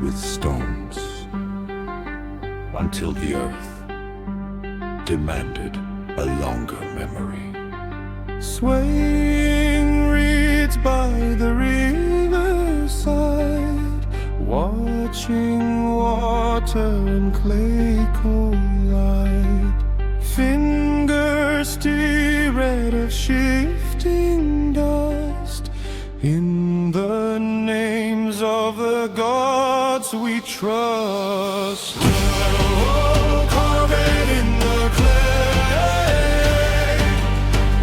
with stones, until the earth demanded a longer memory. Swaying reeds by the riverside, watching water and clay collide. Fingers stirred of shifting dust, in the names of the gods we trust. Oh, carve it in the clay,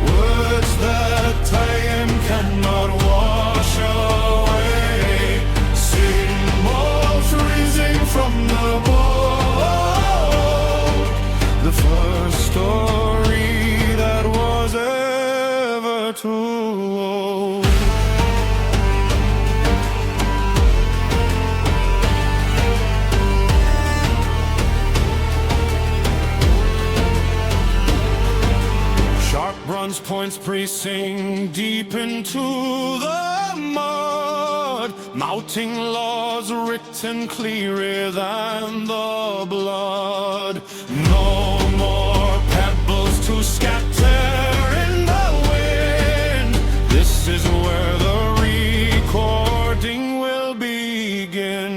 words that time cannot wash away. Symbols rising from the bowl, the first story that was ever told. Bronze points pressing deep into the mud, mounting laws written clearer than the blood. No more pebbles to scatter in the wind. This is where the recording will begin.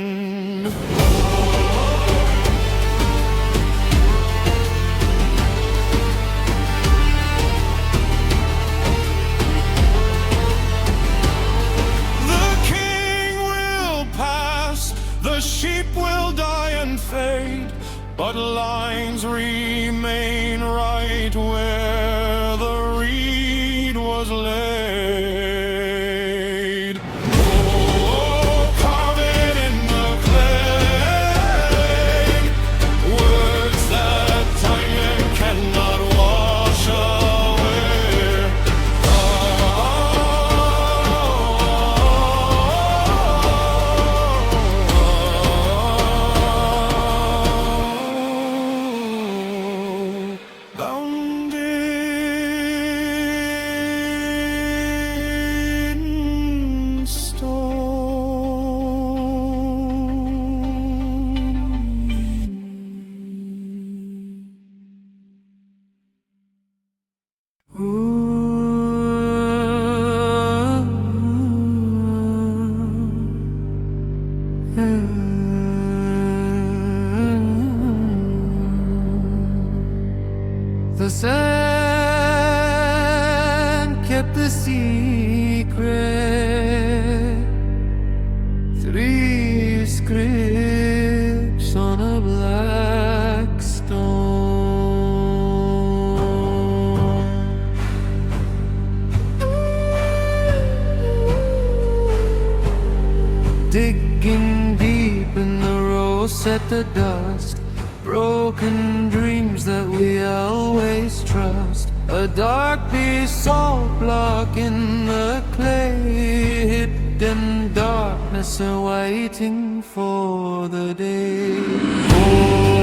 The sheep will die and fade, but lines remain right where the reed was laid. Oh, carve it in the clay, words that time cannot wash away. Bound in The sand kept the secret. 3 scripts on a black stone. Digging deep in the rose at the dust, broken dreams that we always trust. A dark basalt block in the clay, hidden darkness awaiting for the day.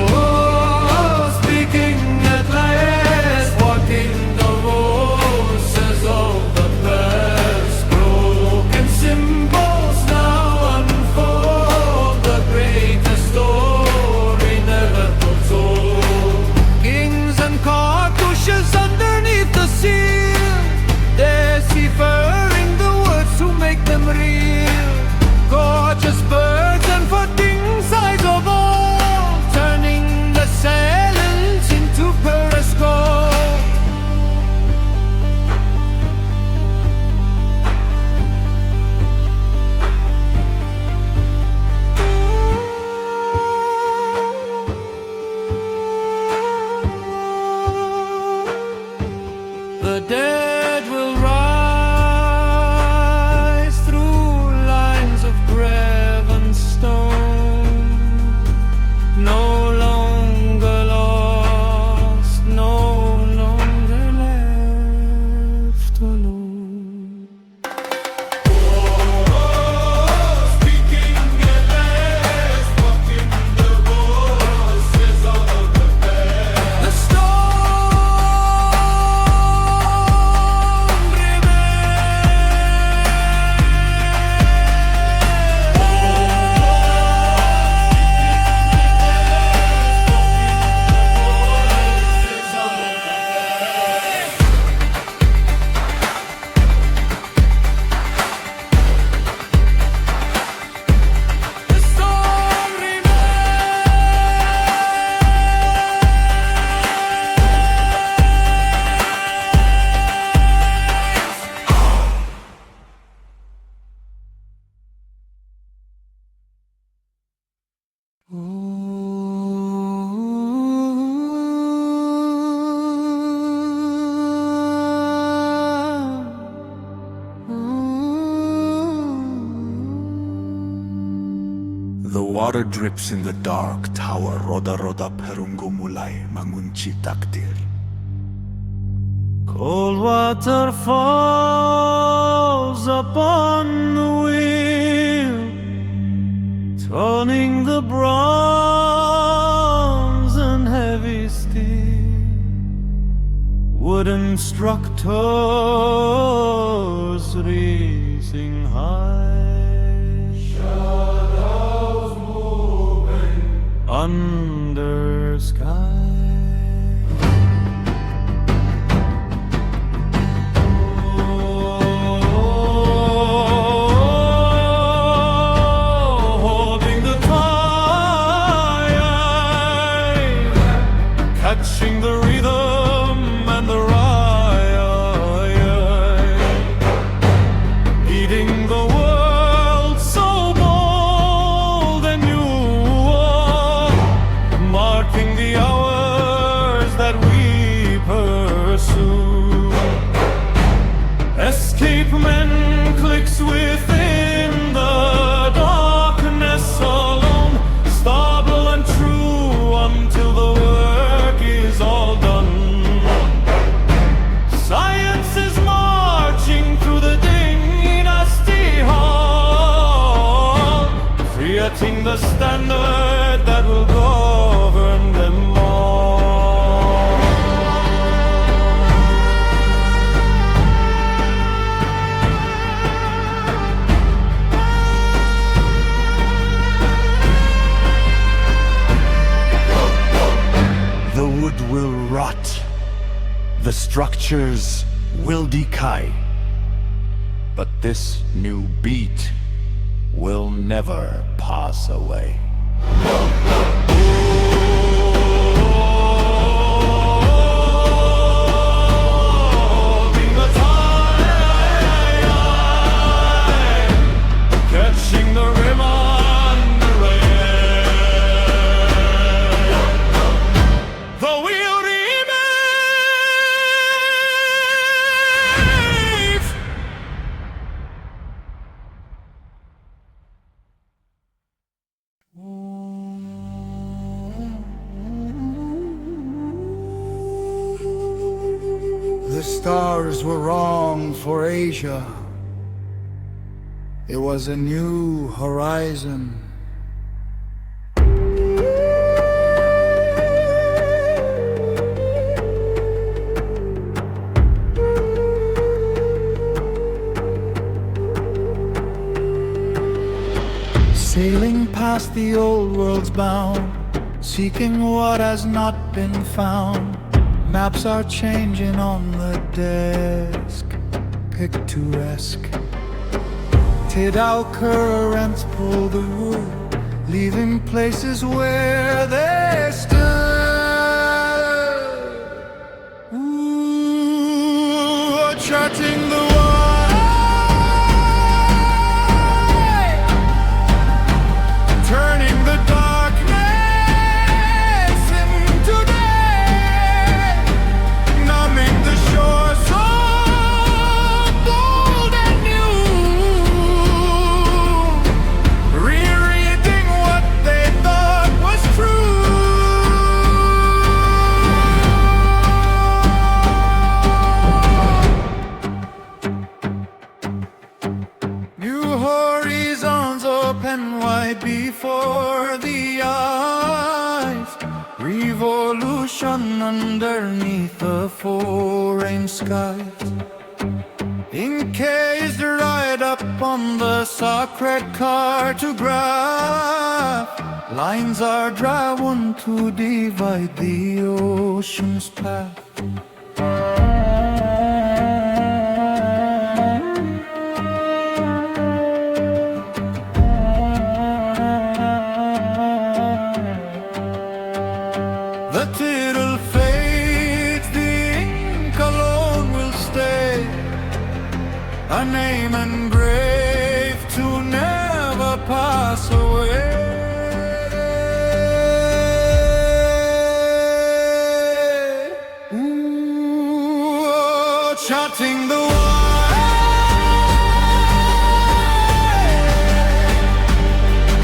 Oh, speaking at last, walking the roses of the past. Broken symbols now unfold the greatest story never told. Kings and cartouches underneath the seal, deciphering the words to make them real. Gorgeous birds and floating sides of all, turning the silence into periscope. The dead will rise through lines of graven stone, no longer lost, no longer left alone. Oh, speaking at last, walking the voices of the past. The storm Water drips in the dark tower. Roda roda perunggu mulai mengunci takdir. Cold water falls upon the wheel, turning the bronze and heavy steel. Wooden structures racing high, shadows moving under sky. Catching the rhythm and the riot, beating the world so bold and new, marking the hours that we pursue. Escape men clicks within the darkness alone, stable and true until the work is all done. Science is marching through the dynasty hall, creating the standard that will govern them all. The wood will rot. The structures will decay. But this new beat will never pass away. Catching the rhythm on the rail, the wheel remains. The stars were wrong for Asia. It was a new horizon. Sailing past the old world's bound, seeking what has not been found. Maps are changing on the desk, picturesque. Tidal currents pull the wood, leaving places where they stood. Ooh, charting the way, turning the darkness into day, numbing the shore so bold and new, rereading what they thought was true. New horizons open wide before the eyes, revolution underneath the foreign skies. Encased right up on the sacred cartograph, lines are drawn to divide the ocean's path. The tittle fades, the ink alone will stay, a name engraved to never pass away. Ooh, charting the way,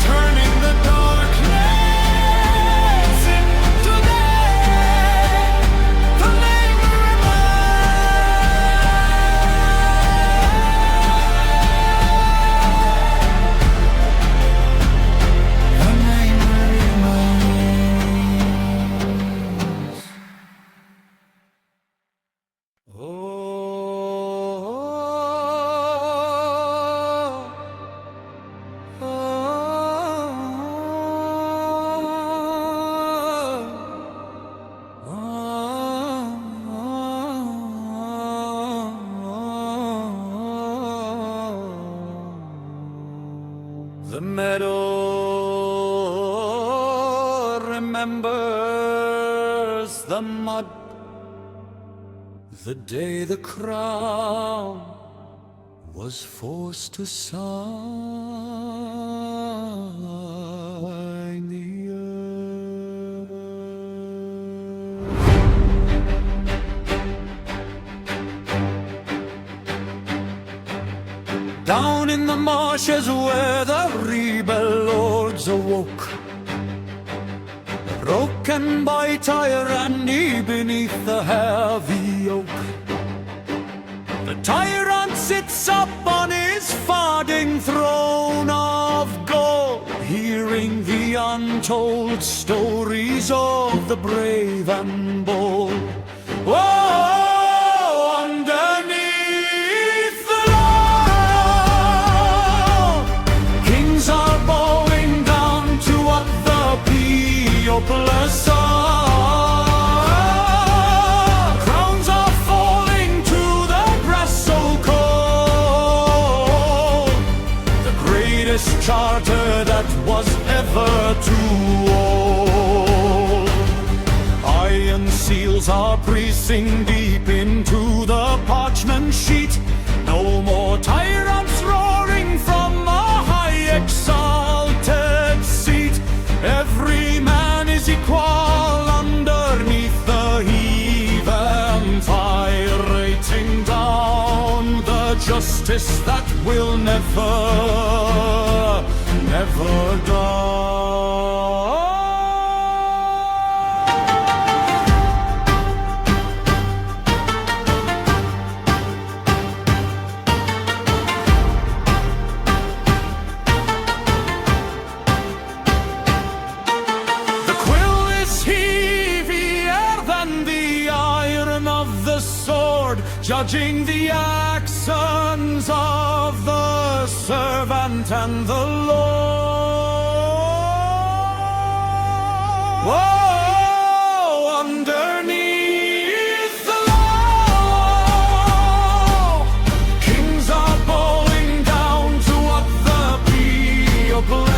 turning the dark meadow remembers the mud, the day the crown was forced to sign the earth. Down in the marshes where the rebel lords awoke, broken by tyranny beneath the heavy yoke, the tyrant sits up on his founding throne of gold, hearing the untold stories of the brave and bold. Whoa, underneath the law, kings are bowing down to what the people are. Crowns are falling to the breast so cold, the greatest charter that was ever too old. Iron seals are pressing deep into the parchment sheet. No more tyrants roaring from a high exalted seat. Every man is equal underneath the heaving fire, rating down the justice that will never, never die. Judging the actions of the servant and the Lord. Whoa, underneath the law, kings are bowing down to what the people are.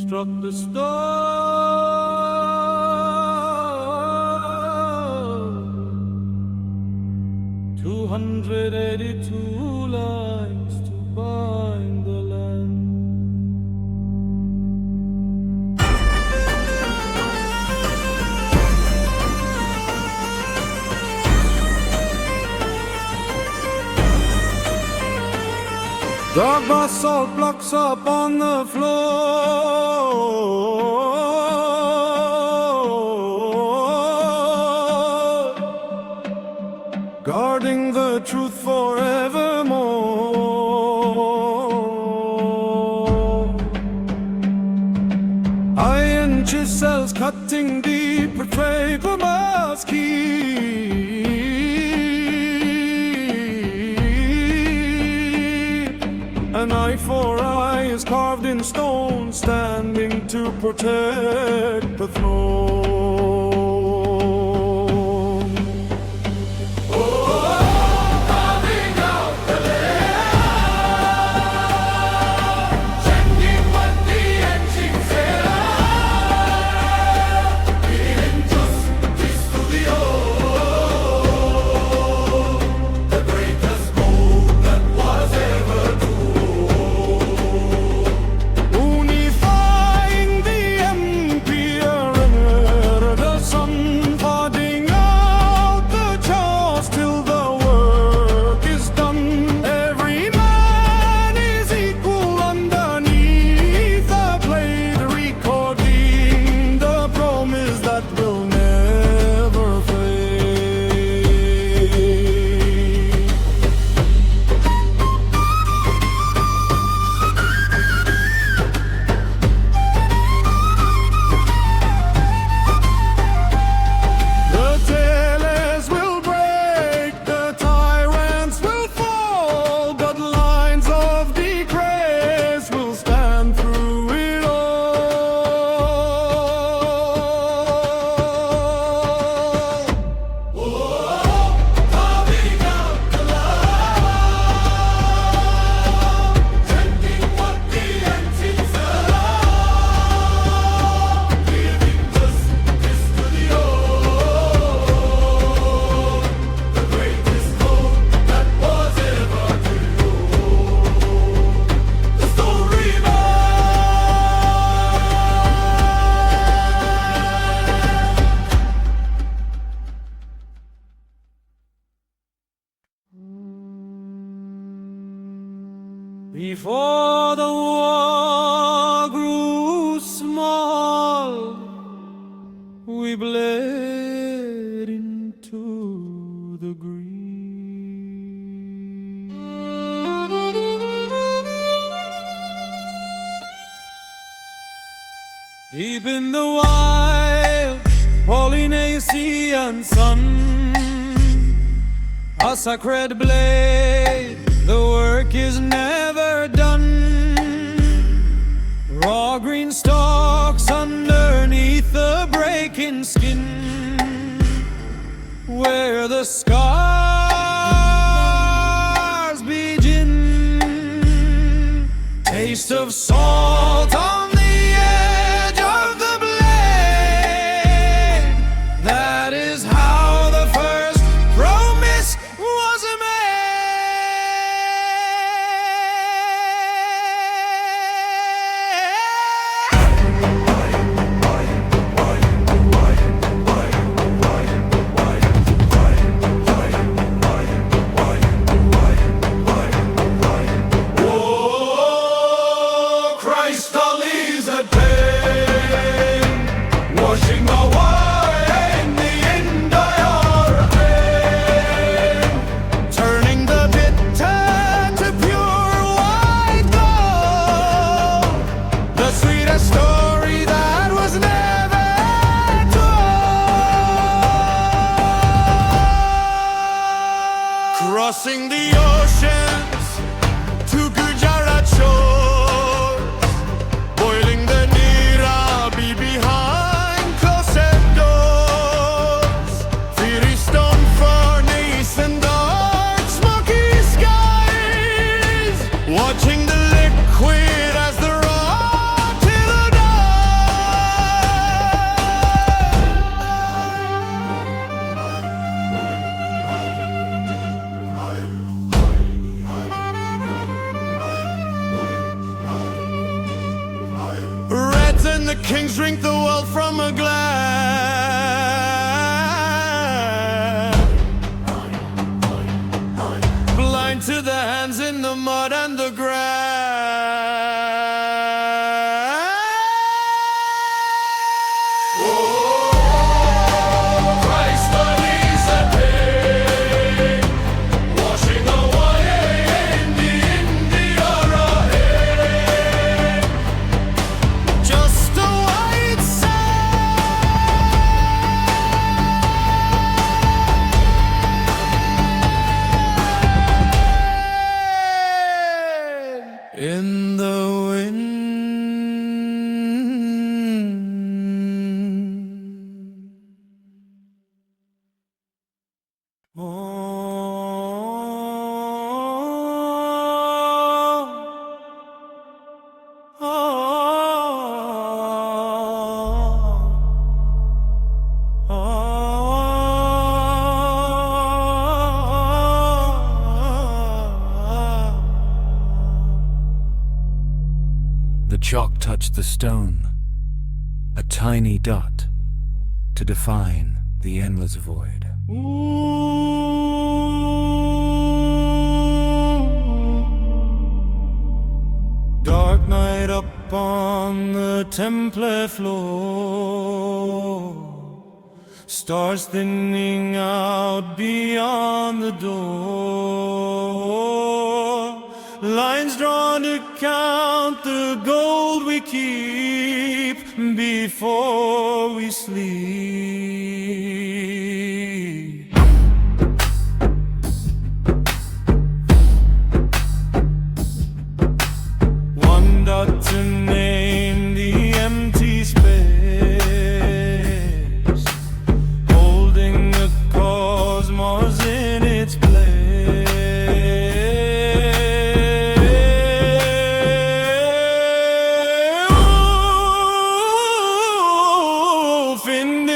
Struck the stone, 282 lines to bind the land. Dog basalt blocks up on the floor, guarding the truth forevermore. Iron chisels cutting deep portray the mask key. An eye for eye is carved in stone, standing to protect the throne. Before the war grew small, we bled into the green. Deep in the wild Polynesian sun, a sacred blade, the work is never done. Raw green stalks underneath the breaking skin, where the scars begin. Taste of salt on the edge of the blade. That is how the first promise was made. Crossing the oceans to Gujarat shores, boiling the Nirabi behind closed doors. Fiery stone furnace and dark smoky skies, watching the liquid as the raw till the Reds and the kings drink the world from a glass, blind to the hands in the mud and the grass. Christ Elizabeth, washing away in the India ahead. Just a white sand in the wind. The chalk touched the stone, a tiny dot to define the endless void. Dark night up on the temple floor, stars thinning out beyond the door. Lines drawn to count the gold we keep before we sleep. One dot to name the empty space, holding the cosmos in its place. Wolf in the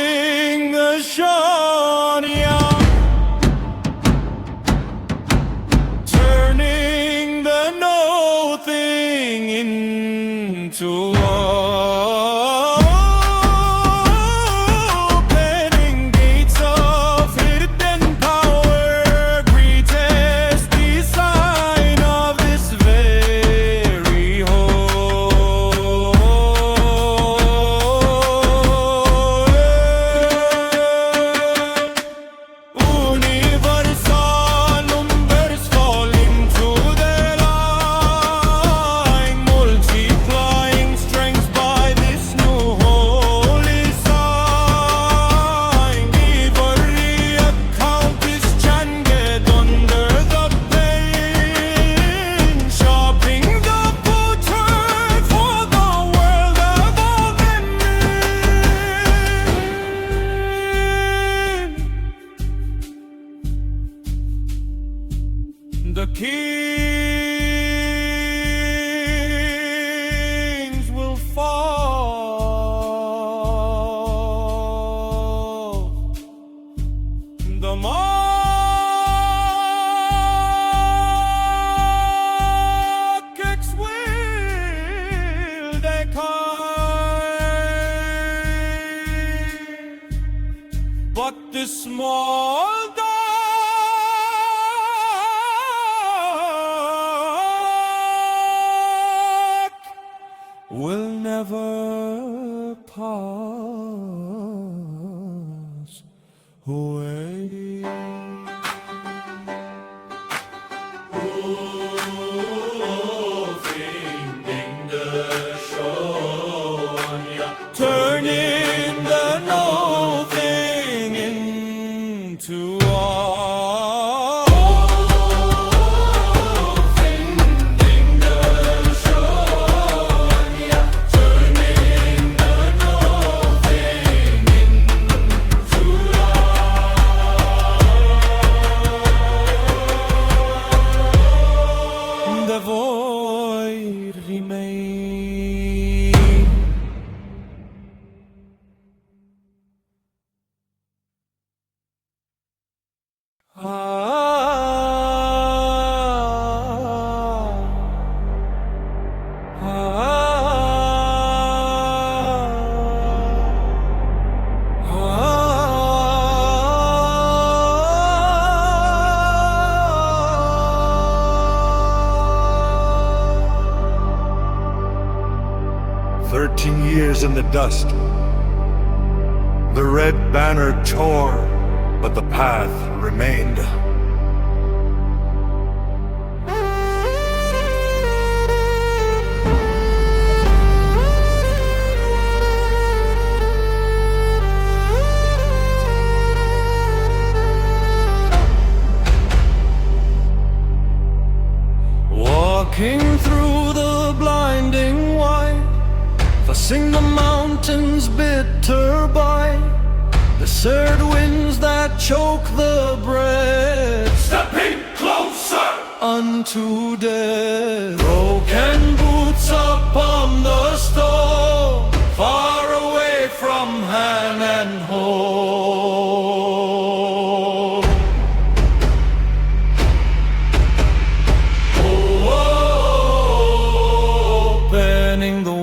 but this small dot will never pass away. Turning the nothing into all. The void remains. Years in the dust. The red banner tore, but the path remained. Walking through the blinding white, facing the mountains bitter by, the surd winds that choke the breath, Stepping closer unto death. Broken boots upon the stone, far away from hand and home. Opening the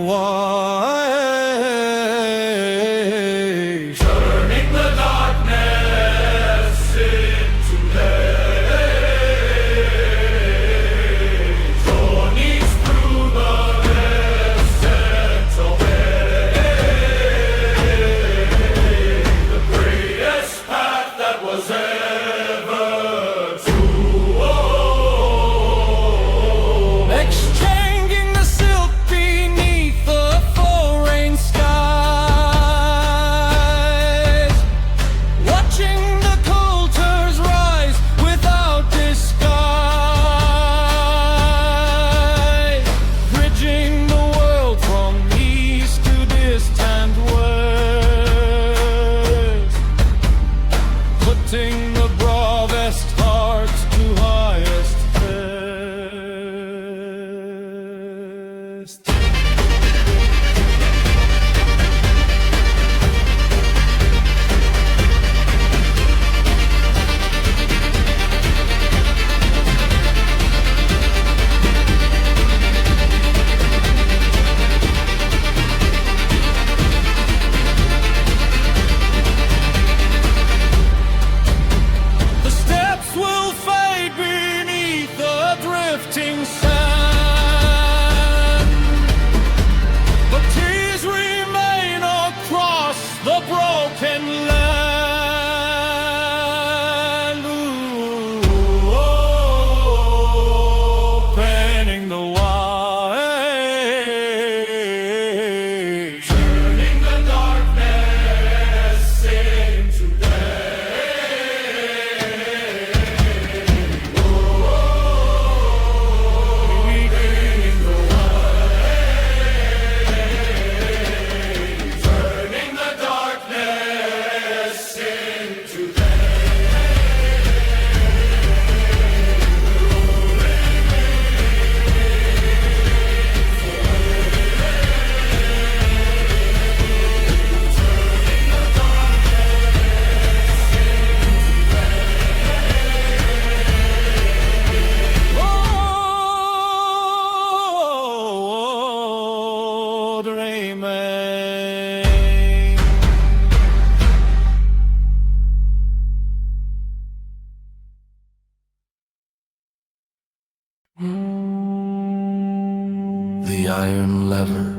iron lever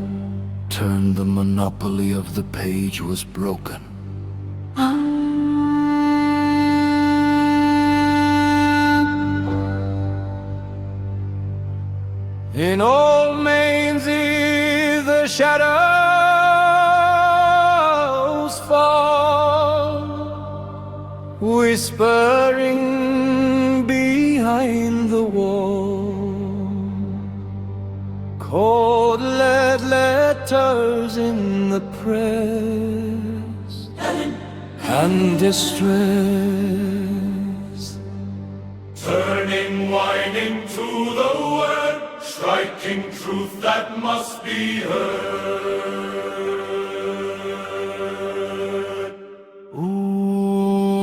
turned, the monopoly of the page was broken. In old Mainsy the shadows fall, whispering behind the wall. Cold lead letters in the press and distress, Turning, winding to the word, striking truth that must be heard. Ooh,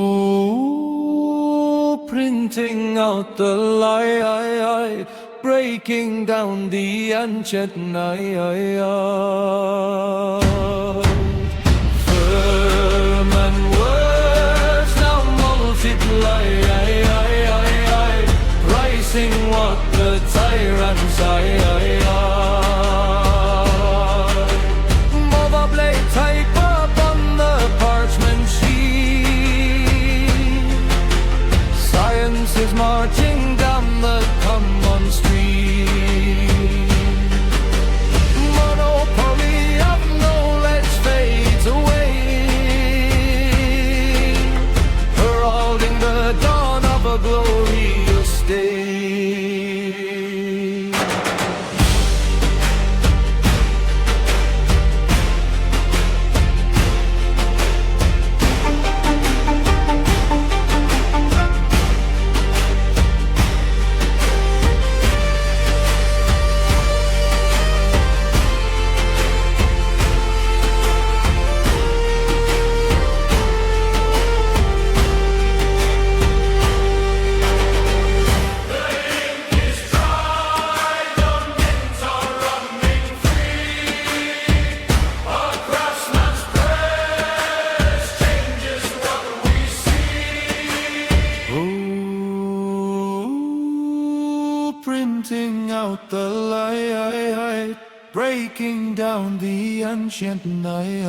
printing out the lie, breaking down the ancient night. Firm and words now multiply, pricing what the tyrants Mother blade type upon the parchment sheet. Science is marching down the common street. Monopoly of knowledge fades away, heralding the dawn of a glorious day. Printing out the light, breaking down the ancient night.